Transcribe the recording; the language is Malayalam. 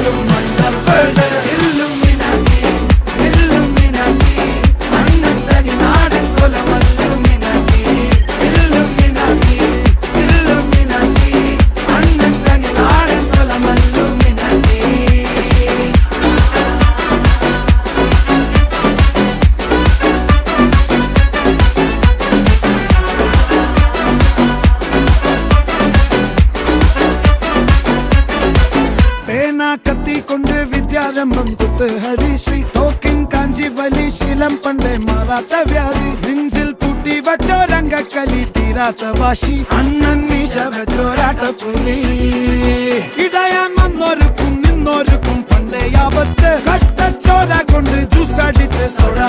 പോലും മണ്ണപ്പേട് ഇല്ലുമിനാറ്റി ഇല്ലുമിനാറ്റി അണ്ണൻ തനി നാടൻ കൊലമല്ലുമിനാറ്റി ഇല്ലുമിനാറ്റി ഇല്ലുമിനാറ്റി അണ്ണൻ തനി നാടൻ കൊലമല്ലുമിനാറ്റി. കത്തി കൊണ്ട് വിദ്യാരംഭം കുത്ത് ഹരിശ്രീ തോക്കിൻ കാഞ്ചി വലി ശീലം പണ്ടേ മാറാത്ത വ്യാധി നെഞ്ചിൽ പൂട്ടി വച്ചോരംഗക്കലി തീരാത്ത വാശി അണ്ണൻ മീശ വെച്ചോരാട്ട പുലി ഇടയാൻ വന്നോർക്കും നിന്നോർക്കും പണ്ടേ ആപത്ത് കട്ടച്ചോര കൊണ്ട് ജ്യൂസ് അടിച്ച് സോഡ